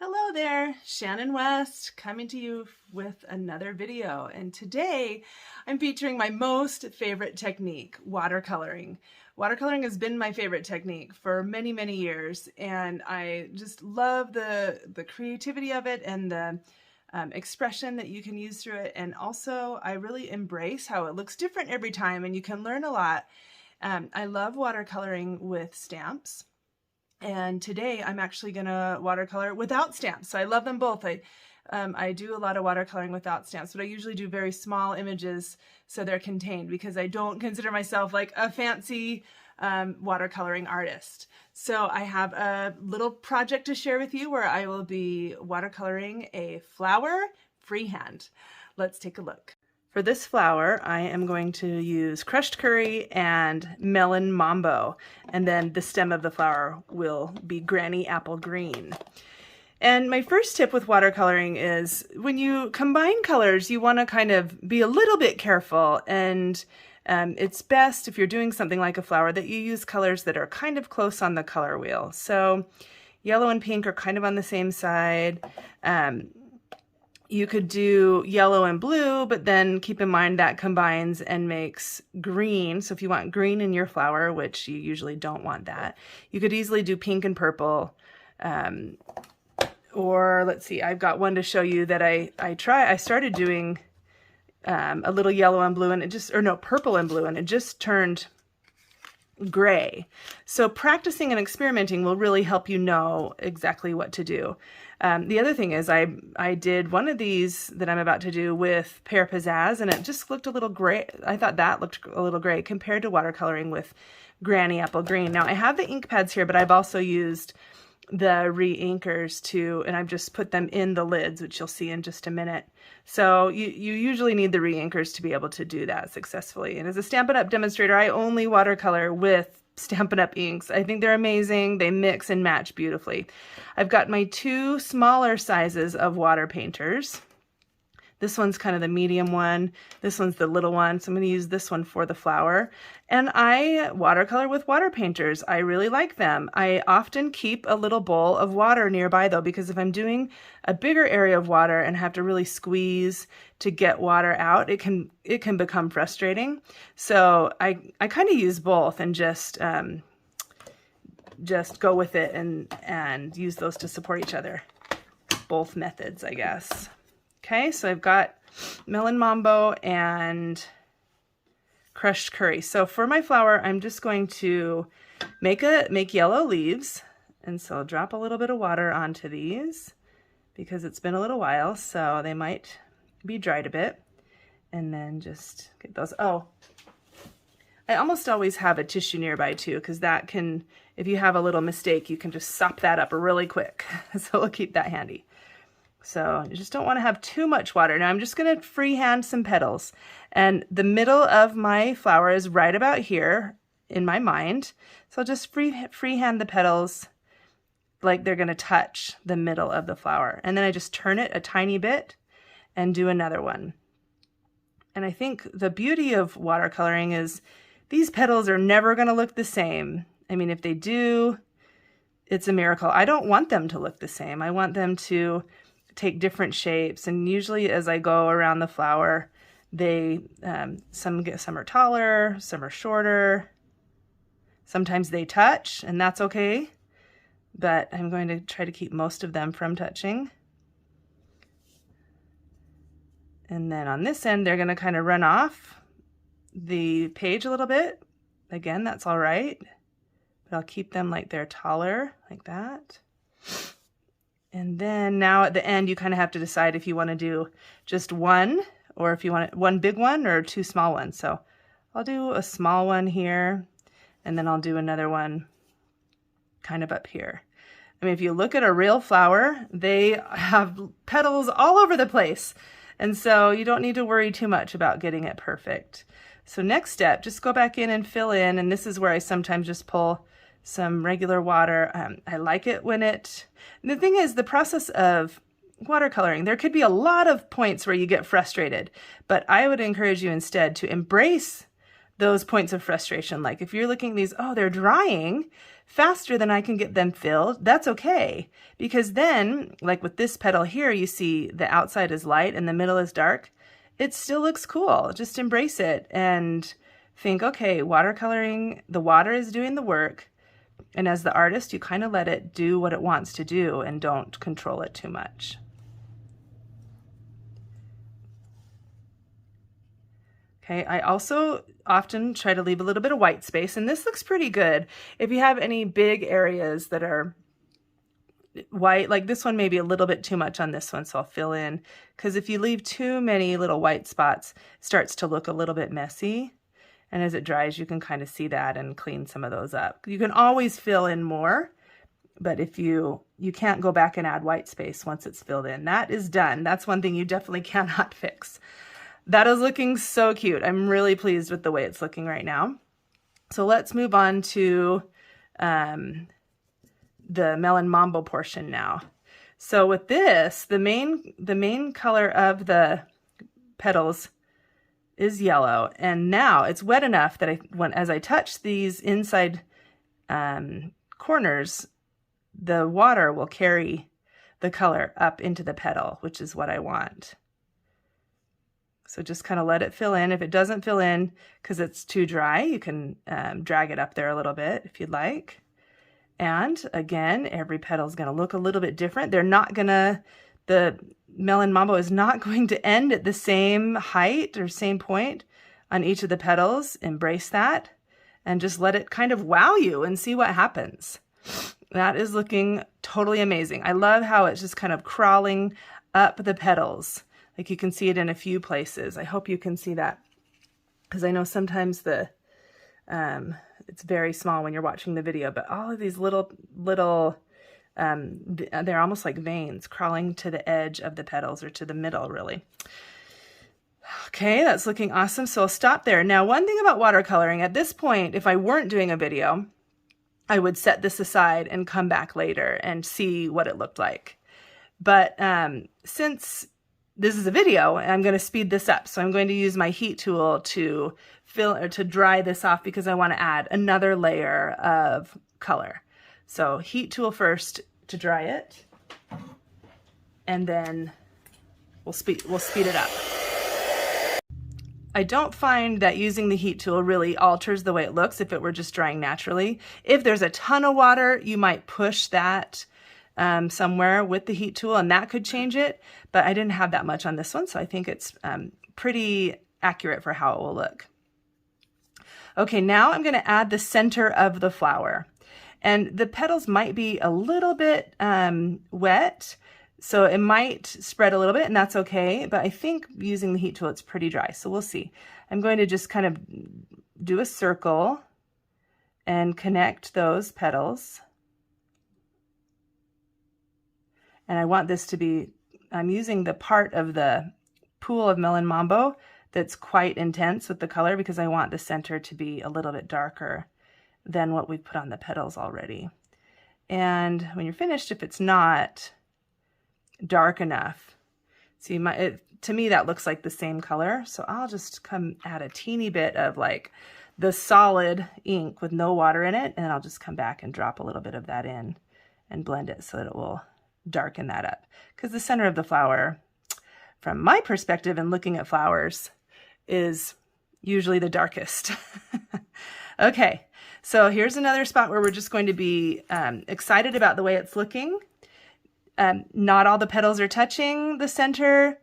Hello there, Shannon West coming to you with another video, and today I'm featuring my most favorite technique, watercoloring. Watercoloring has been my favorite technique for many years, and I just love the creativity of it and the expression that you can use through it, and also I really embrace how it looks different every time and you can learn a lot. I love watercoloring with stamps. And today I'm actually going to watercolor without stamps. So I love them both. I do a lot of watercoloring without stamps, but I usually do very small images so they're contained because I don't consider myself like a fancy watercoloring artist. So I have a little project to share with you where I will be watercoloring a flower freehand. Let's take a look. For this flower, I am going to use crushed curry and melon mambo, and then the stem of the flower will be granny apple green. And my first tip with watercoloring is when you combine colors, you want to kind of be a little bit careful, and it's best if you're doing something like a flower that you use colors that are kind of close on the color wheel. So yellow and pink are kind of on the same side. You could do yellow and blue, but then keep in mind that combines and makes green. So if you want green in your flower, which you usually don't want that, you could easily do pink and purple. Or let's see, I've got one to show you that I started doing a little yellow and blue, and it just, or no, purple and blue, and it just turned gray. So practicing and experimenting will really help you know exactly what to do. The other thing is I did one of these that I'm about to do with Pear Pizzazz, and it just looked a little gray. I thought that looked a little gray compared to watercoloring with Granny Apple Green. Now I have the ink pads here, but I've also used the re-inkers too, and I've just put them in the lids, which you'll see in just a minute. So you usually need the re-inkers to be able to do that successfully. And as a Stampin' Up! Demonstrator, I only watercolor with Stampin' Up! Inks. I think they're amazing. They mix and match beautifully. I've got my two smaller sizes of water painters. This one's kind of the medium one. This one's the little one. So I'm going to use this one for the flower. And I watercolor with water painters. I really like them. I often keep a little bowl of water nearby though, because if I'm doing a bigger area of water and have to really squeeze to get water out, it can become frustrating. So I kind of use both and just go with it and use those to support each other. Both methods, I guess. Okay, so I've got melon mambo and crushed curry. So for my flower, I'm just going to make yellow leaves. And so I'll drop a little bit of water onto these because it's been a little while, so they might be dried a bit. And then just get those. Oh, I almost always have a tissue nearby too, because that can, if you have a little mistake, you can just sop that up really quick. So we'll keep that handy. So you just don't want to have too much water. Now I'm just going to freehand some petals, and the middle of my flower is right about here in my mind. So I'll just freehand the petals like they're going to touch the middle of the flower. And then I just turn it a tiny bit and do another one. And I think the beauty of watercoloring is these petals are never going to look the same. I mean, if they do, it's a miracle. I don't want them to look the same. I want them to take different shapes, and usually as I go around the flower, they some are taller, some are shorter. Sometimes they touch, and that's okay, but I'm going to try to keep most of them from touching. And then on this end, they're going to kind of run off the page a little bit. Again, that's all right, but I'll keep them like they're taller, like that. And then now at the end, you kind of have to decide if you want to do just one, or if you want one big one or two small ones. So I'll do a small one here, and then I'll do another one kind of up here. I mean, if you look at a real flower, they have petals all over the place. And so you don't need to worry too much about getting it perfect. So next step, just go back in and fill in. And this is where I sometimes just pull some regular water. I like it when the thing is, the process of watercoloring, there could be a lot of points where you get frustrated, but I would encourage you instead to embrace those points of frustration. Like if you're looking at these, oh, they're drying, faster than I can get them filled, that's okay. Because then, like with this petal here, you see the outside is light and the middle is dark. It still looks cool. Just embrace it and think, okay, watercoloring, the water is doing the work. And as the artist, you kind of let it do what it wants to do and don't control it too much. Okay, I also often try to leave a little bit of white space, and this looks pretty good. If you have any big areas that are white, like this one may be a little bit too much on this one, so I'll fill in. Because if you leave too many little white spots, it starts to look a little bit messy. And as it dries, you can kind of see that and clean some of those up. You can always fill in more, but if you can't go back and add white space once it's filled in. That is done. That's one thing you definitely cannot fix. That is looking so cute. I'm really pleased with the way it's looking right now. So let's move on to the Melon Mambo portion now. So with this, the main color of the petals is yellow, and now it's wet enough that as I touch these inside corners, the water will carry the color up into the petal, which is what I want. So just kind of let it fill in. If it doesn't fill in because it's too dry, you can drag it up there a little bit if you'd like. And again, every petal is going to look a little bit different. The Melon Mambo is not going to end at the same height or same point on each of the petals. Embrace that and just let it kind of wow you and see what happens. That is looking totally amazing. I love how it's just kind of crawling up the petals. Like you can see it in a few places. I hope you can see that, because I know sometimes it's very small when you're watching the video, but all of these little they're almost like veins crawling to the edge of the petals, or to the middle really. Okay, that's looking awesome. So I'll stop there. Now, one thing about watercoloring, at this point, if I weren't doing a video, I would set this aside and come back later and see what it looked like. But since this is a video, I'm going to speed this up. So I'm going to use my heat tool to dry this off, because I want to add another layer of color. So heat tool first to dry it, and then we'll speed it up. I don't find that using the heat tool really alters the way it looks if it were just drying naturally. If there's a ton of water, you might push that somewhere with the heat tool, and that could change it, but I didn't have that much on this one, so I think it's pretty accurate for how it will look. Okay, now I'm going to add the center of the flower, and the petals might be a little bit wet, so it might spread a little bit, and that's okay, but I think using the heat tool, it's pretty dry, so we'll see. I'm going to just kind of do a circle and connect those petals. And I want this to be, I'm using the part of the pool of Melon Mambo that's quite intense with the color, because I want the center to be a little bit darker than what we've put on the petals already. And when you're finished, if it's not dark enough, see, to me that looks like the same color, so I'll just come add a teeny bit of like the solid ink with no water in it, and I'll just come back and drop a little bit of that in and blend it so that it will darken that up, because the center of the flower, from my perspective and looking at flowers, is usually the darkest. Okay, so here's another spot where we're just going to be excited about the way it's looking. Not all the petals are touching the center.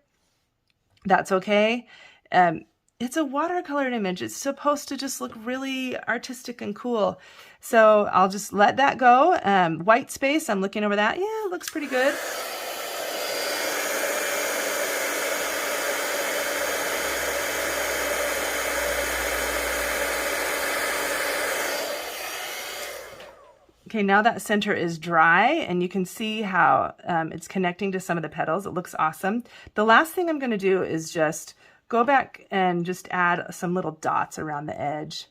That's okay. It's a watercolored image. It's supposed to just look really artistic and cool. So I'll just let that go. White space, I'm looking over that. Yeah, it looks pretty good. Okay, now that center is dry, and you can see how it's connecting to some of the petals. It looks awesome. The last thing I'm going to do is just go back and just add some little dots around the edge.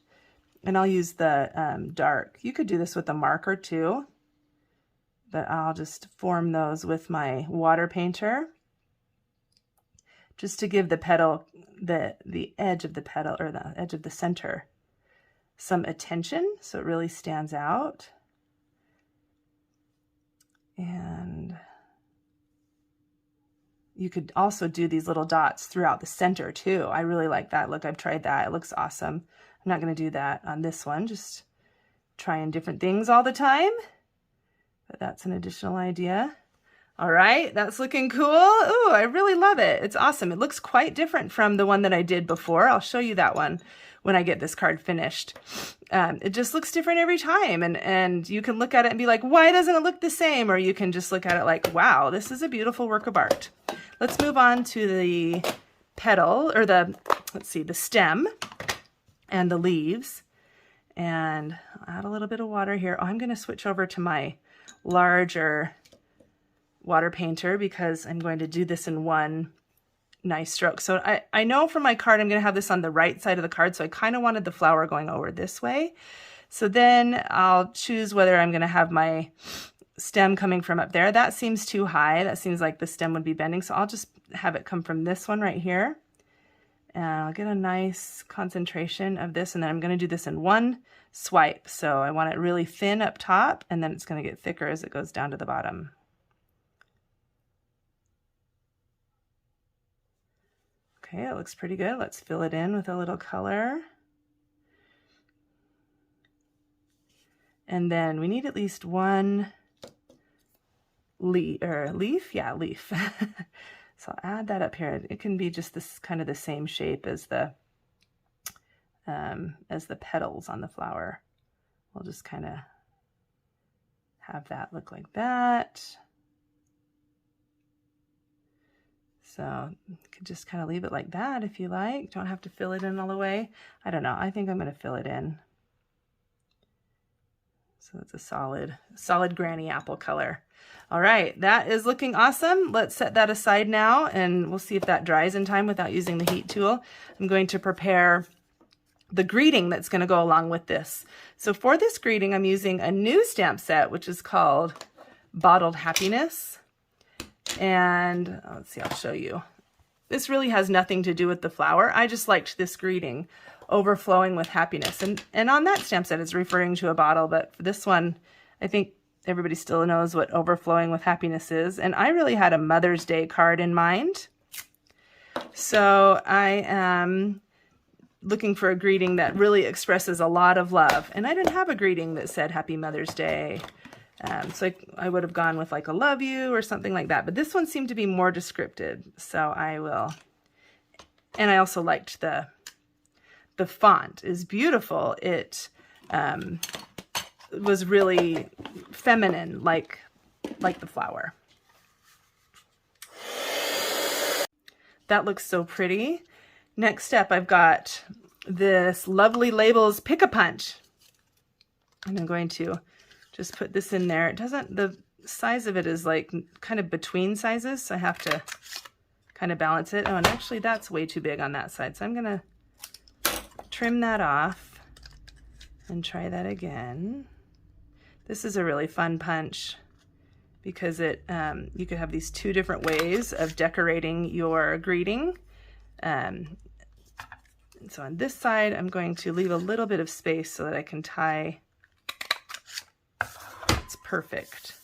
And I'll use the dark. You could do this with a marker too, but I'll just form those with my water painter, just to give the petal, the edge of the petal, or the edge of the center, some attention so it really stands out. And you could also do these little dots throughout the center too. I really like that. Look, I've tried that. It looks awesome. I'm not going to do that on this one, just trying different things all the time. But that's an additional idea. All right, that's looking cool. Ooh, I really love it. It's awesome. It looks quite different from the one that I did before. I'll show you that one when I get this card finished. It just looks different every time, and you can look at it and be like, why doesn't it look the same? Or you can just look at it like, wow, this is a beautiful work of art. Let's move on to the petal, or the stem and the leaves. And I'll add a little bit of water here. Oh, I'm going to switch over to my larger water painter because I'm going to do this in one nice stroke. So I know for my card, I'm going to have this on the right side of the card. So I kind of wanted the flower going over this way. So then I'll choose whether I'm going to have my stem coming from up there. That seems too high. That seems like the stem would be bending. So I'll just have it come from this one right here. And I'll get a nice concentration of this. And then I'm going to do this in one swipe. So I want it really thin up top, and then it's going to get thicker as it goes down to the bottom. Okay, it looks pretty good. Let's fill it in with a little color. And then we need at least one leaf. Yeah, leaf. So I'll add that up here. It can be just this kind of the same shape as the petals on the flower. We'll just kind of have that look like that. So you could just kind of leave it like that if you like. Don't have to fill it in all the way. I don't know. I think I'm going to fill it in. So it's a solid granny apple color. All right, that is looking awesome. Let's set that aside now, and we'll see if that dries in time without using the heat tool. I'm going to prepare the greeting that's going to go along with this. So for this greeting, I'm using a new stamp set, which is called Bottled Happiness. And let's see, I'll show you. This really has nothing to do with the flower. I just liked this greeting, overflowing with happiness. And on that stamp set, it's referring to a bottle, but for this one, I think everybody still knows what overflowing with happiness is. And I really had a Mother's Day card in mind. So I am looking for a greeting that really expresses a lot of love. And I didn't have a greeting that said Happy Mother's Day. So I would have gone with like a love you or something like that. But this one seemed to be more descriptive. So I will. And I also liked the font is beautiful. It was really feminine, like the flower. That looks so pretty. Next step, I've got this Lovely Labels Pick-a-Punch. And I'm going to just put this in there. It doesn't, the size of it is like kind of between sizes, so I have to kind of balance it. Oh, and actually that's way too big on that side. So I'm gonna trim that off and try that again. This is a really fun punch because it you could have these two different ways of decorating your greeting. So on this side, I'm going to leave a little bit of space so that I can tie. It's perfect.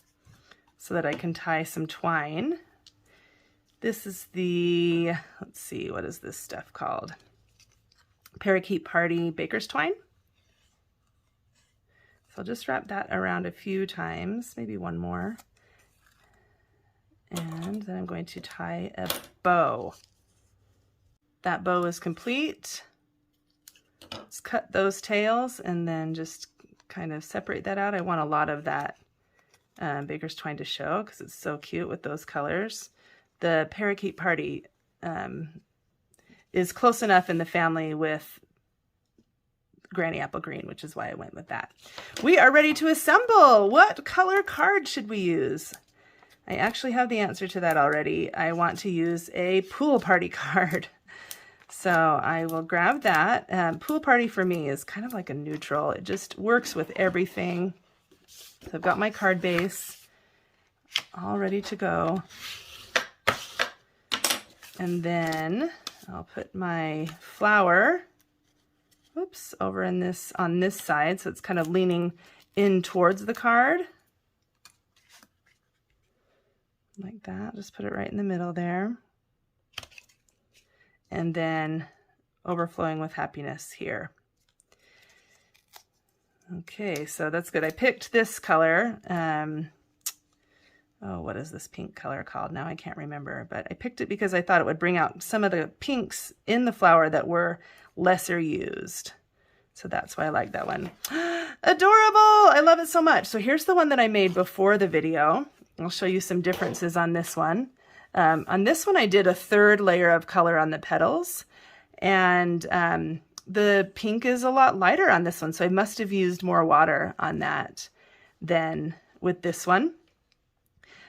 So that I can tie some twine. This is the, let's see, what is this stuff called? Parakeet Party Baker's Twine. So I'll just wrap that around a few times, maybe one more. And then I'm going to tie a bow. That bow is complete. Let's cut those tails and then just kind of separate that out. I want a lot of that Baker's Twine to show because it's so cute with those colors. The Parakeet Party is close enough in the family with Granny Apple Green, which is why I went with that. We are ready to assemble. What color card should we use? I actually have the answer to that already. I want to use a pool party card. So I will grab that. Pool party for me is kind of like a neutral. It just works with everything. So I've got my card base all ready to go. And then I'll put my flower, whoops, over in this, on this side. So it's kind of leaning in towards the card. like that. Just put it right in the middle there. And then overflowing with happiness here. Okay, so that's good. I picked this color. Oh, what is this pink color called? Now I can't remember, but I picked it because I thought it would bring out some of the pinks in the flower that were lesser used. So that's why I like that one. Adorable! I love it so much. So here's the one that I made before the video. I'll show you some differences on this one. On this one, I did a third layer of color on the petals, and the pink is a lot lighter on this one, so I must have used more water on that than with this one.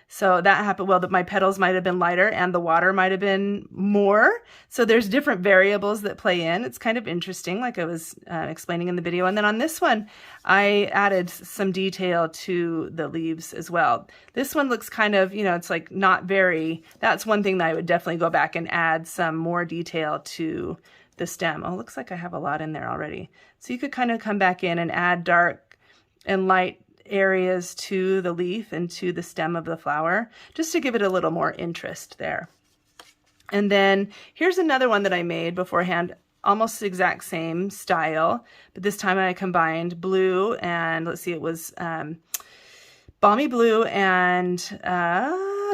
So that happened, well, my petals might have been lighter and the water might have been more. So there's different variables that play in. It's kind of interesting, like I was explaining in the video. And then on this one, I added some detail to the leaves as well. This one looks kind of, you know, it's like not very, that's one thing that I would definitely go back and add some more detail to the stem. Oh, looks like I have a lot in there already. So you could kind of come back in and add dark and light areas to the leaf and to the stem of the flower, just to give it a little more interest there. And then here's another one that I made beforehand, almost the exact same style, but this time I combined blue and, let's see, it was balmy blue and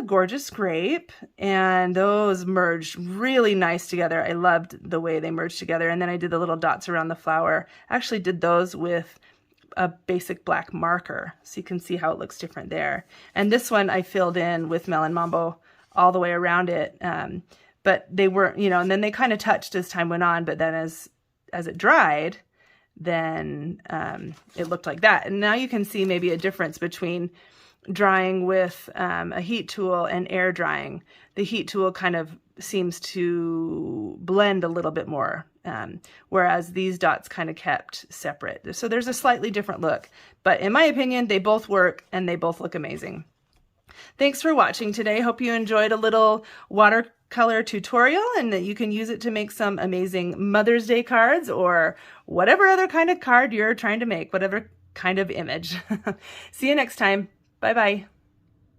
gorgeous grape, and those merged really nice together. I loved the way they merged together. And then I did the little dots around the flower. I actually did those with a basic black marker, so you can see how it looks different there. And this one I filled in with Melon Mambo all the way around it, but they weren't, you know, and then they kind of touched as time went on, but then as it dried, then it looked like that. And now you can see maybe a difference between drying with a heat tool and air drying. The heat tool kind of seems to blend a little bit more, whereas these dots kind of kept separate. So there's a slightly different look, but in my opinion, they both work and they both look amazing. Thanks for watching today. Hope you enjoyed a little watercolor tutorial and that you can use it to make some amazing Mother's Day cards or whatever other kind of card you're trying to make, whatever kind of image. See you next time. Bye-bye.